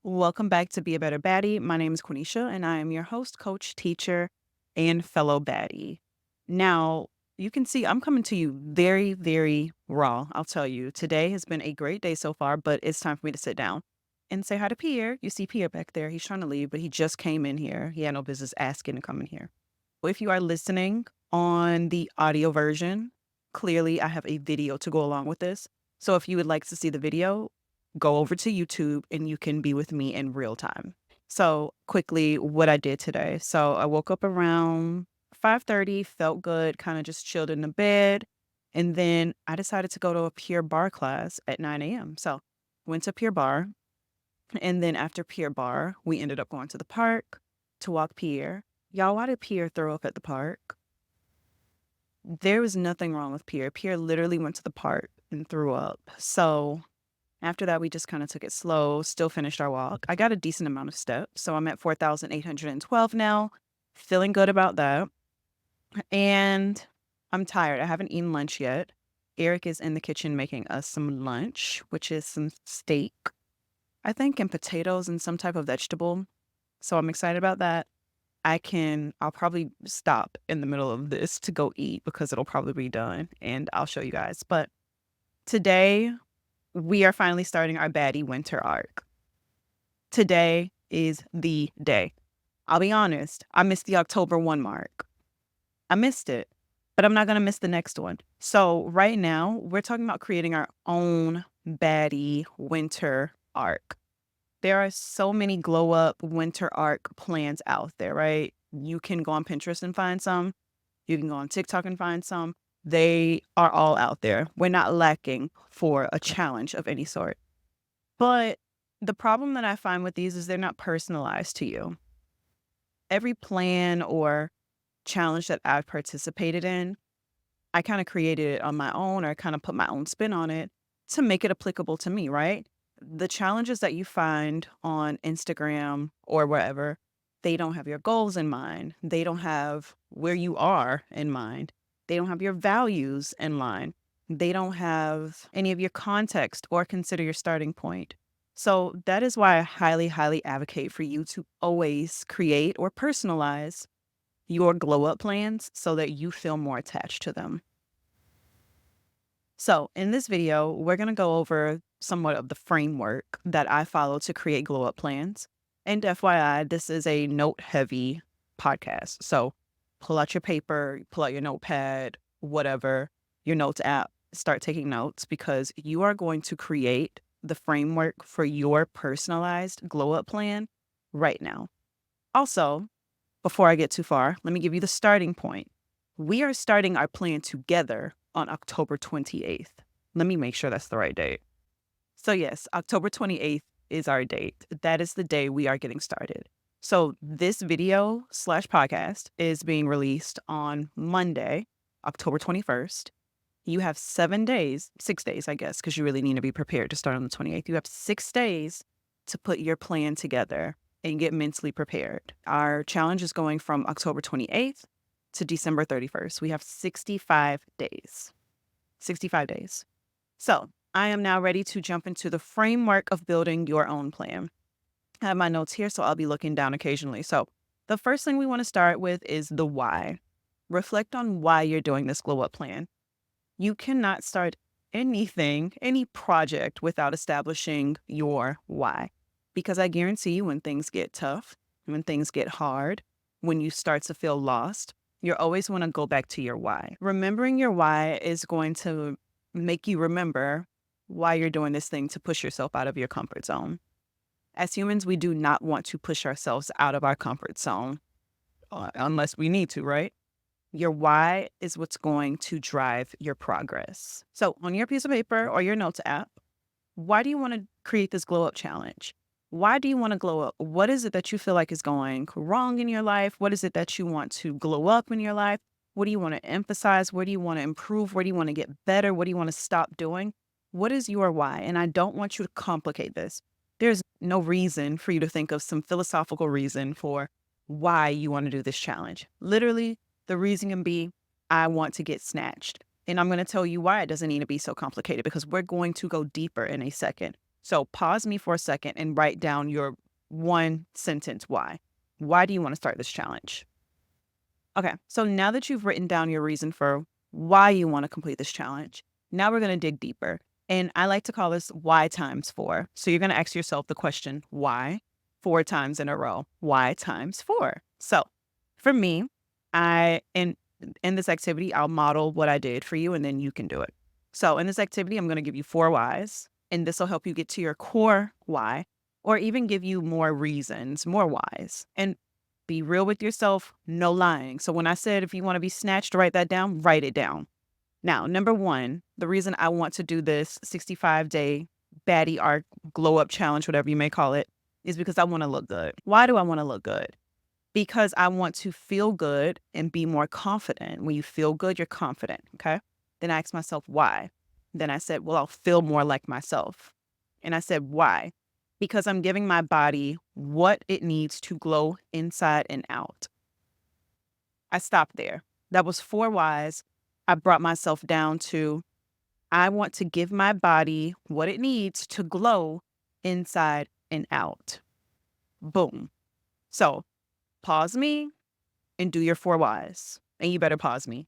Welcome back to Be a Better Baddie. My name is Quenisha, and I am your host, coach, teacher, and fellow baddie. Now, you can see I'm coming to you very, very raw. I'll tell you, today has been a great day so far, but it's time for me to sit down and say hi to Pierre. You see Pierre back there. He's trying to leave, but he just came in here. He had no business asking to come in here. If you are listening on the audio version, clearly I have a video to go along with this. So if you would like to see the video, go over to YouTube and you can be with me in real time. So quickly, what I did today. So I woke up around 5:30, felt good, kind of just chilled in the bed. And then I decided to go to a Pure Bar class at 9 a.m. So went to Pure Bar. And then after Pure Bar, we ended up going to the park to walk Pierre. Y'all, why did Pierre throw up at the park? There was nothing wrong with Pierre. Pierre literally went to the park and threw up. So after that, we just kind of took it slow, still finished our walk. I got a decent amount of steps. So I'm at 4,812 now. Feeling good about that. And I'm tired. I haven't eaten lunch yet. Eric is in the kitchen making us some lunch, which is some steak, I think, and potatoes and some type of vegetable. So I'm excited about that. I'll probably stop in the middle of this to go eat because it'll probably be done and I'll show you guys. But today we are finally starting our baddie winter arc. Today is the day. I'll be honest, I missed the October 1 mark. I missed it, but I'm not going to miss the next one. So right now we're talking about creating our own baddie winter arc. There are so many glow up winter arc plans out there, right? You can go on Pinterest and find some. You can go on TikTok and find some. They are all out there. We're not lacking for a challenge of any sort. But the problem that I find with these is they're not personalized to you. Every plan or challenge that I've participated in, I kind of created it on my own or kind of put my own spin on it to make it applicable to me, right? The challenges that you find on Instagram or wherever, they don't have your goals in mind. They don't have where you are in mind. They don't have your values in mind. They don't have any of your context or consider your starting point. So that is why I highly, highly advocate for you to always create or personalize your glow up plans so that you feel more attached to them. So in this video, we're going to go over somewhat of the framework that I follow to create glow up plans. And FYI, this is a note heavy podcast. So pull out your paper, pull out your notepad, whatever, your notes app, start taking notes because you are going to create the framework for your personalized glow up plan right now. Also, before I get too far, let me give you the starting point. We are starting our plan together on October 28th. Let me make sure that's the right date. So yes, October 28th is our date. That is the day we are getting started. So this video / podcast is being released on Monday, October 21st. You have 7 days, 6 days, I guess, because you really need to be prepared to start on the 28th. You have 6 days to put your plan together and get mentally prepared. Our challenge is going from October 28th to December 31st. We have 65 days. 65 days. So I am now ready to jump into the framework of building your own plan. I have my notes here, so I'll be looking down occasionally. So the first thing we want to start with is the why. Reflect on why you're doing this glow up plan. You cannot start anything, any project without establishing your why. Because I guarantee you when things get tough, when things get hard, when you start to feel lost, you always want to go back to your why. Remembering your why is going to make you remember why you're doing this thing to push yourself out of your comfort zone. As humans, we do not want to push ourselves out of our comfort zone unless we need to, right? Your why is what's going to drive your progress. So on your piece of paper or your notes app, why do you want to create this glow up challenge? Why do you want to glow up? What is it that you feel like is going wrong in your life? What is it that you want to glow up in your life? What do you want to emphasize? Where do you want to improve? Where do you want to get better? What do you want to stop doing? What is your why? And I don't want you to complicate this. There's no reason for you to think of some philosophical reason for why you want to do this challenge. Literally, the reason can be, I want to get snatched. And I'm going to tell you why it doesn't need to be so complicated because we're going to go deeper in a second. So pause me for a second and write down your one sentence why. Why do you want to start this challenge? Okay, so now that you've written down your reason for why you want to complete this challenge, now we're going to dig deeper. And I like to call this why times four. So you're going to ask yourself the question, why? 4 times in a row. Why times four? So for me, in this activity, I'll model what I did for you and then you can do it. So in this activity, I'm going to give you 4 whys, and this will help you get to your core why, or even give you more reasons, more whys. And be real with yourself, no lying. So when I said if you want to be snatched, write that down, write it down. Now, number one, the reason I want to do this 65-day baddie arc glow up challenge, whatever you may call it, is because I want to look good. Why do I want to look good? Because I want to feel good and be more confident. When you feel good, you're confident. Okay. Then I asked myself why. Then I said, well, I'll feel more like myself. And I said, why? Because I'm giving my body what it needs to glow inside and out. I stopped there. That was 4 whys. I brought myself down to I want to give my body what it needs to glow inside and out. Boom. So pause me and do your 4 whys. And you better pause me.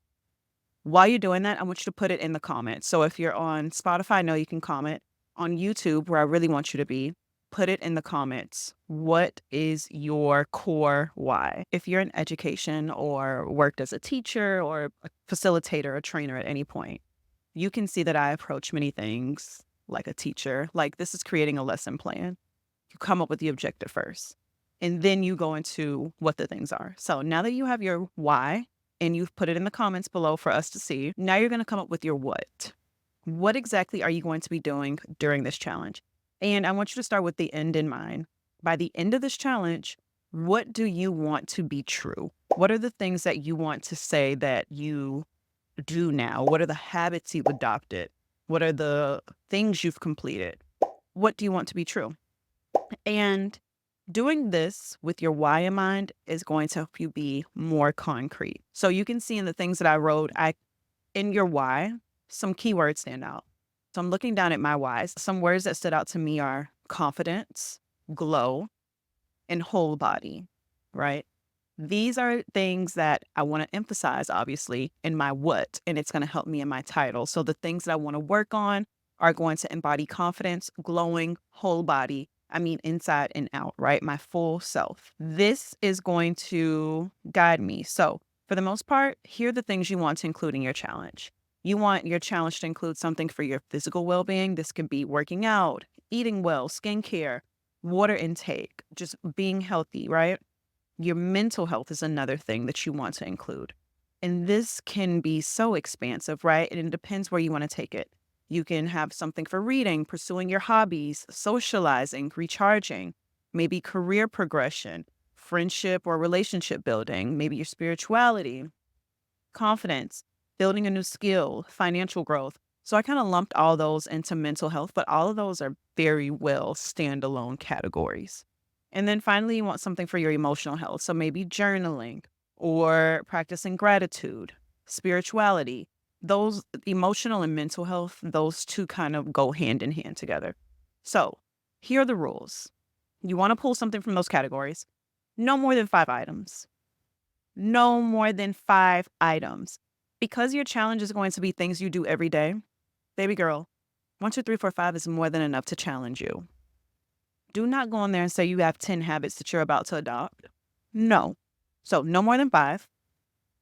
While you're doing that, I want you to put it in the comments. So if you're on Spotify, I know you can comment. On YouTube, where I really want you to be, put it in the comments. What is your core why? If you're in education or worked as a teacher or a facilitator or trainer at any point, you can see that I approach many things like a teacher. Like this is creating a lesson plan. You come up with the objective first, and then you go into what the things are. So now that you have your why and you've put it in the comments below for us to see, now you're going to come up with your what. What exactly are you going to be doing during this challenge? And I want you to start with the end in mind. By the end of this challenge, what do you want to be true? What are the things that you want to say that you do now? What are the habits you've adopted? What are the things you've completed? What do you want to be true? And doing this with your why in mind is going to help you be more concrete. So you can see in the things that I wrote, in your why, some keywords stand out. So I'm looking down at my whys. Some words that stood out to me are confidence, glow, and whole body, right? These are things that I want to emphasize, obviously, in my what, and it's going to help me in my title. So the things that I want to work on are going to embody confidence, glowing, whole body. I mean, inside and out, right? My full self. This is going to guide me. So for the most part, here are the things you want to include in your challenge. You want your challenge to include something for your physical well-being. This could be working out, eating well, skincare, water intake, just being healthy, right? Your mental health is another thing that you want to include. And this can be so expansive, right? And it depends where you want to take it. You can have something for reading, pursuing your hobbies, socializing, recharging, maybe career progression, friendship or relationship building, maybe your spirituality, confidence, building a new skill, financial growth. So I kind of lumped all those into mental health, but all of those are very well standalone categories. And then finally, you want something for your emotional health. So maybe journaling or practicing gratitude, spirituality. Those emotional and mental health, those two kind of go hand in hand together. So here are the rules. You want to pull something from those categories. No more than 5 items. No more than 5 items. Because your challenge is going to be things you do every day, baby girl, 1, 2, 3, 4, 5 is more than enough to challenge you. Do not go in there and say you have 10 habits that you're about to adopt. No. So no more than 5.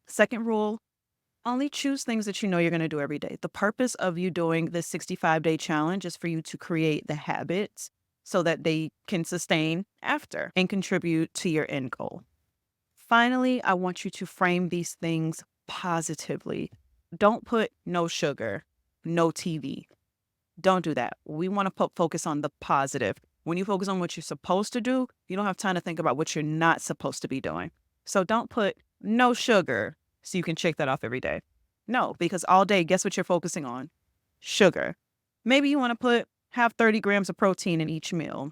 Second rule, only choose things that you know you're going to do every day. The purpose of you doing this 65-day challenge is for you to create the habits so that they can sustain after and contribute to your end goal. Finally, I want you to frame these things positively. Don't put no sugar, no TV. Don't do that. We want to focus on the positive. When you focus on what you're supposed to do, you don't have time to think about what you're not supposed to be doing. So don't put no sugar so you can check that off every day. No, because all day, guess what you're focusing on? Sugar. Maybe you want to have 30 grams of protein in each meal.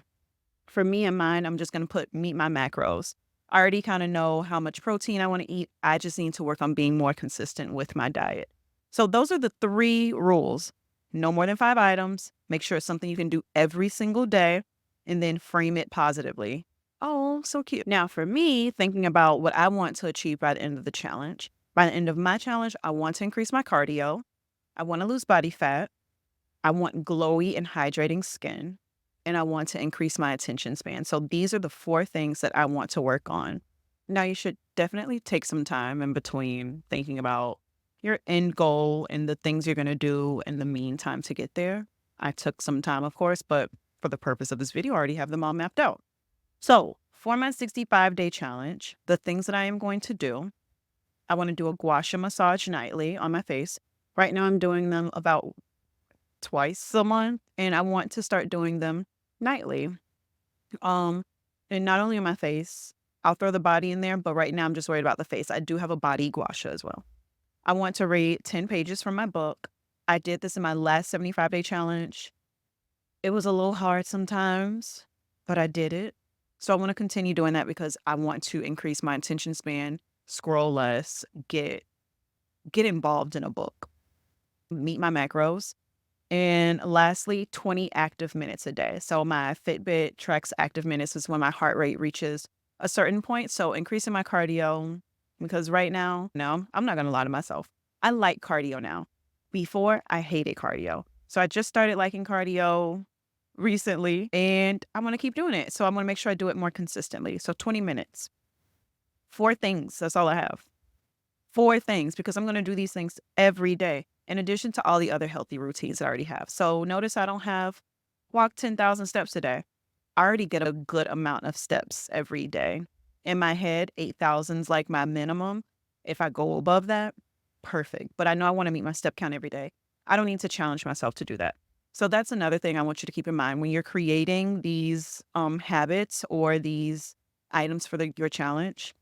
For me and mine, I'm just going to meet my macros. I already kind of know how much protein I want to eat. I just need to work on being more consistent with my diet. So those are the 3 rules. No more than 5 items. Make sure it's something you can do every single day and then frame it positively. Oh, so cute. Now, for me, thinking about what I want to achieve by the end of the challenge. By the end of my challenge, I want to increase my cardio. I want to lose body fat. I want glowy and hydrating skin. And I want to increase my attention span. So these are the 4 things that I want to work on. Now, you should definitely take some time in between thinking about your end goal and the things you're going to do in the meantime to get there. I took some time, of course, but for the purpose of this video, I already have them all mapped out. So for my 65-day challenge, the things that I am going to do, I want to do a gua sha massage nightly on my face. Right now, I'm doing them about twice a month, and I want to start doing them nightly. Um, and not only on my face, I'll throw the body in there, but right now I'm just worried about the face. I do have a body gua sha as well. I want to read 10 pages from my book. I did this in my last 75-day challenge. It was a little hard sometimes, but I did it. So I want to continue doing that because I want to increase my attention span, scroll less, get involved in a book, meet my macros. And lastly, 20 active minutes a day. So my Fitbit tracks active minutes is when my heart rate reaches a certain point. So increasing my cardio, because right now, no, I'm not going to lie to myself. I like cardio now. Before, I hated cardio. So I just started liking cardio recently and I want to keep doing it. So I want to make sure I do it more consistently. So 20 minutes, 4 things. That's all I have. 4 things, because I'm going to do these things every day in addition to all the other healthy routines I already have. So notice I don't have walk 10,000 steps a day. I already get a good amount of steps every day. In my head, 8,000 is like my minimum. If I go above that, perfect. But I know I want to meet my step count every day. I don't need to challenge myself to do that. So that's another thing I want you to keep in mind when you're creating these habits or these items for your challenge.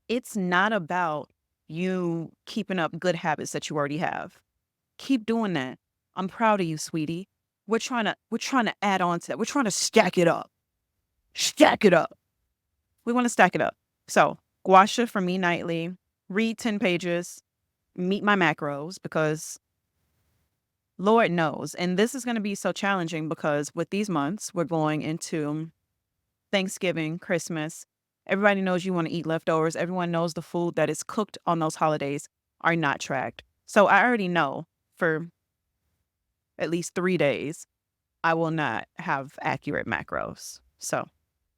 It's not about you keeping up good habits that you already have. Keep doing that. I'm proud of you, sweetie. We're trying to add on to that. We're trying to stack it up. Stack it up. We want to stack it up. So gua sha for me nightly, read 10 pages, meet my macros, because Lord knows. And this is going to be so challenging because with these months, we're going into Thanksgiving, Christmas. Everybody knows you want to eat leftovers. Everyone knows the food that is cooked on those holidays are not tracked. So I already know for at least 3 days, I will not have accurate macros. So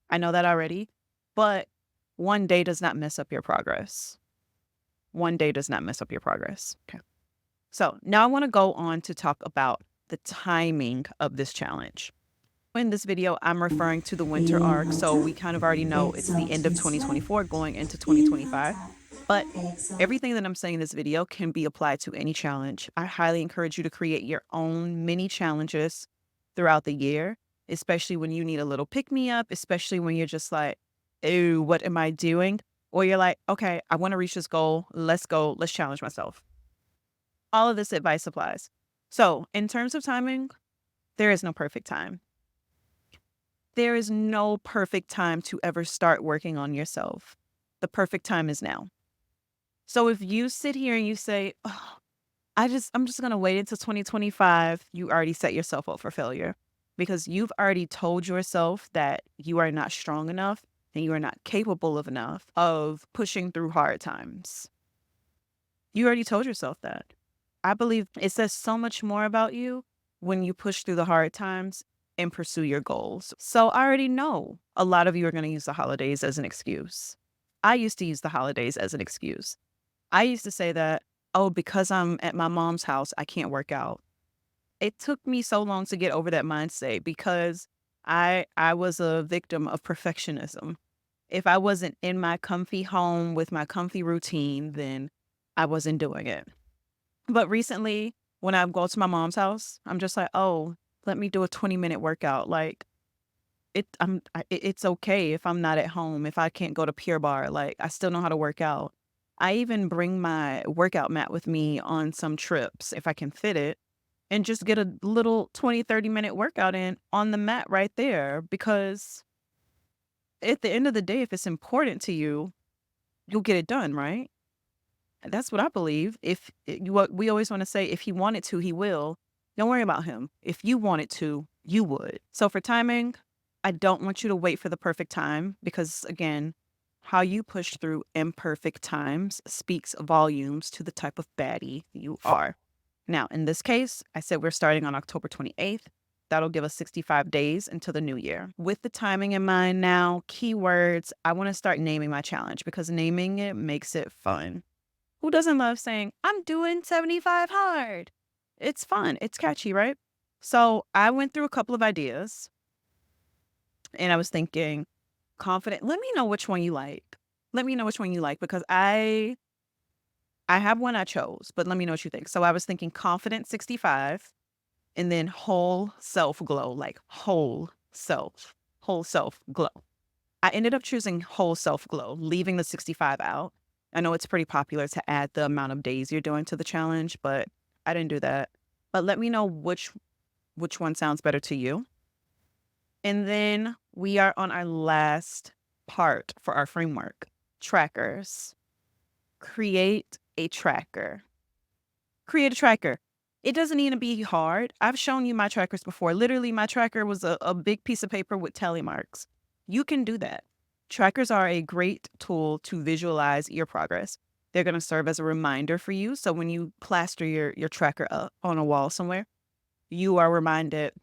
I know that already, but one day does not mess up your progress. One day does not mess up your progress. Okay. So now I want to go on to talk about the timing of this challenge. In this video, I'm referring to the winter arc, so we kind of already know it's the end of 2024 going into 2025. But everything that I'm saying in this video can be applied to any challenge. I highly encourage you to create your own mini challenges throughout the year, especially when you need a little pick-me-up, especially when you're just like, "Ew, what am I doing?" Or you're like, "Okay, I want to reach this goal. Let's go. Let's challenge myself." All of this advice applies. So in terms of timing, there is no perfect time. There is no perfect time to ever start working on yourself. The perfect time is now. So if you sit here and you say, "Oh, I'm just going to wait until 2025, you already set yourself up for failure because you've already told yourself that you are not strong enough and you are not capable of enough of pushing through hard times. You already told yourself that. I believe it says so much more about you when you push through the hard times and pursue your goals. So I already know a lot of you are going to use the holidays as an excuse. I used to use the holidays as an excuse. I used to say that, oh, because I'm at my mom's house, I can't work out. It took me so long to get over that mindset because I was a victim of perfectionism. If I wasn't in my comfy home with my comfy routine, then I wasn't doing it. But recently, when I go to my mom's house, I'm just like, oh, let me do a 20-minute workout. Like it's okay if I'm not at home, if I can't go to Pure Bar, like I still know how to work out. I even bring my workout mat with me on some trips if I can fit it and just get a little 20, 30-minute workout in on the mat right there because at the end of the day, if it's important to you, you'll get it done, right? That's what I believe. If what we always want to say, if he wanted to, he will. Don't worry about him. If you wanted to, you would. So for timing, I don't want you to wait for the perfect time because, again, how you push through imperfect times speaks volumes to the type of baddie you are. Now, in this case, I said we're starting on October 28th. That'll give us 65 days until the new year. With the timing in mind now, keywords, I want to start naming my challenge because naming it makes it fun. Who doesn't love saying, I'm doing 75 hard? It's fun. It's catchy, right? So I went through a couple of ideas and I was thinking, confident. Let me know which one you like. Let me know which one you like because I have one I chose, but let me know what you think. So I was thinking confident 65 and then whole self glow, like whole self glow. I ended up choosing whole self glow, leaving the 65 out. I know it's pretty popular to add the amount of days you're doing to the challenge, but I didn't do that. But let me know which one sounds better to you. And then we are on our last part for our framework, trackers. Create a tracker. Create a tracker. It doesn't need to be hard. I've shown you my trackers before. Literally, my tracker was a big piece of paper with tally marks. You can do that. Trackers are a great tool to visualize your progress. They're going to serve as a reminder for you. So when you plaster your tracker up on a wall somewhere, you are reminded,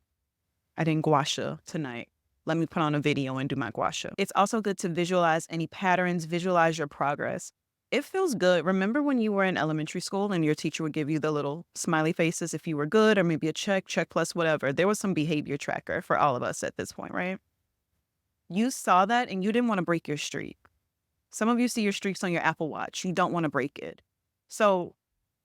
I didn't gua sha tonight. Let me put on a video and do my gua sha. It's also good to visualize any patterns, visualize your progress. It feels good. Remember when you were in elementary school and your teacher would give you the little smiley faces if you were good or maybe a check plus whatever. There was some behavior tracker for all of us at this point, right? You saw that and you didn't want to break your streak. Some of you see your streaks on your Apple Watch. You don't want to break it. So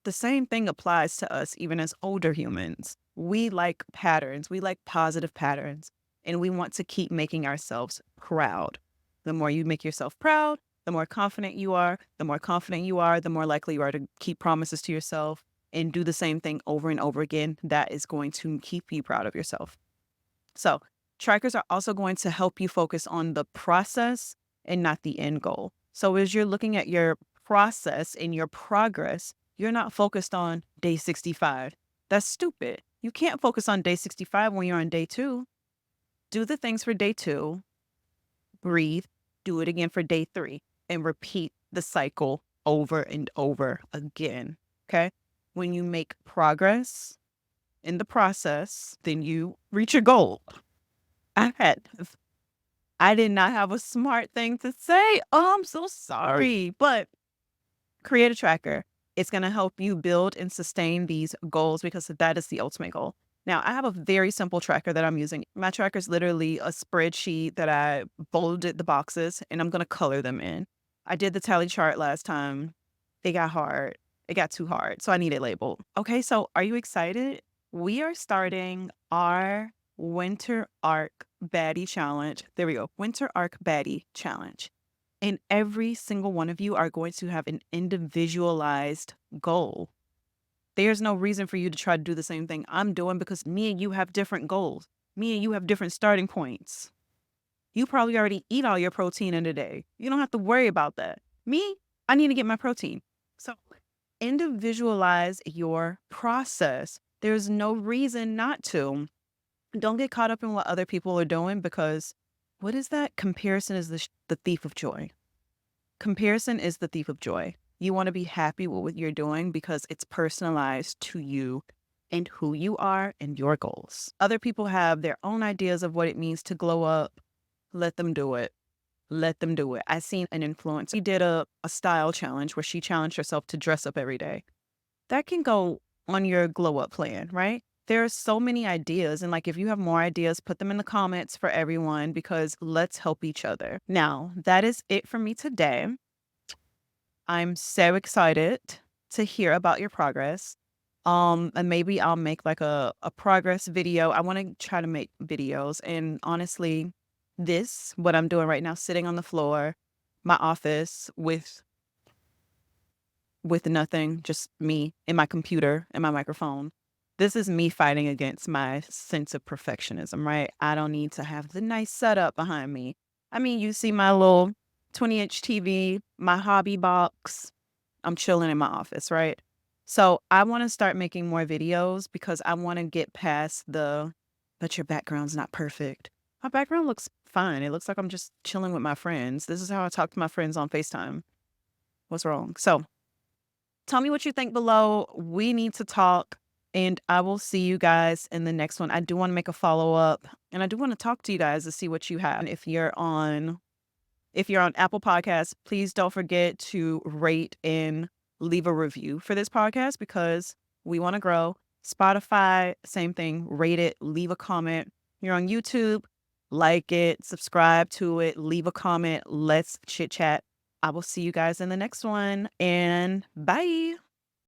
the same thing applies to us even as older humans. We like patterns. We like positive patterns. And we want to keep making ourselves proud. The more you make yourself proud, the more confident you are. The more confident you are, the more likely you are to keep promises to yourself and do the same thing over and over again. That is going to keep you proud of yourself. So trackers are also going to help you focus on the process and not the end goal. So as you're looking at your process and your progress, you're not focused on day 65. That's stupid. You can't focus on day 65 when you're on day 2. Do the things for day 2, breathe, do it again for day 3, and repeat the cycle over and over again. Okay? When you make progress in the process, then you reach your goal. I did not have a smart thing to say. Oh, I'm so sorry. But create a tracker. It's going to help you build and sustain these goals because that is the ultimate goal. Now, I have a very simple tracker that I'm using. My tracker is literally a spreadsheet that I bolded the boxes and I'm going to color them in. I did the tally chart last time. It got hard. It got too hard. So I need it labeled. Okay, so are you excited? We are starting our Winter Arc Baddie Challenge. There we go. Winter Arc Baddie Challenge. And every single one of you are going to have an individualized goal. There's no reason for you to try to do the same thing I'm doing because me and you have different goals. Me and you have different starting points. You probably already eat all your protein in a day. You don't have to worry about that. Me, I need to get my protein. So individualize your process. There's no reason not to. Don't get caught up in what other people are doing because what is that? Comparison is the thief of joy. Comparison is the thief of joy. You want to be happy with what you're doing because it's personalized to you and who you are and your goals. Other people have their own ideas of what it means to glow up. Let them do it. Let them do it. I seen an influencer. She did a style challenge where she challenged herself to dress up every day. That can go on your glow up plan, right? There are so many ideas. And like, if you have more ideas, put them in the comments for everyone because let's help each other. Now, that is it for me today. I'm so excited to hear about your progress. And maybe I'll make like a progress video. I want to try to make videos. And honestly, what I'm doing right now, sitting on the floor, my office with nothing, just me and my computer and my microphone. This is me fighting against my sense of perfectionism, right? I don't need to have the nice setup behind me. I mean, you see my little 20-inch TV, my hobby box. I'm chilling in my office, right? So I want to start making more videos because I want to get past but your background's not perfect. My background looks fine. It looks like I'm just chilling with my friends. This is how I talk to my friends on FaceTime. What's wrong? So tell me what you think below. We need to talk, and I will see you guys in the next one. I do want to make a follow up, and I do want to talk to you guys to see what you have. And if you're on Apple Podcasts, please don't forget to rate and leave a review for this podcast because we want to grow. Spotify, same thing. Rate it, leave a comment. You're on YouTube, like it, subscribe to it, leave a comment. Let's chit chat. I will see you guys in the next one, and bye.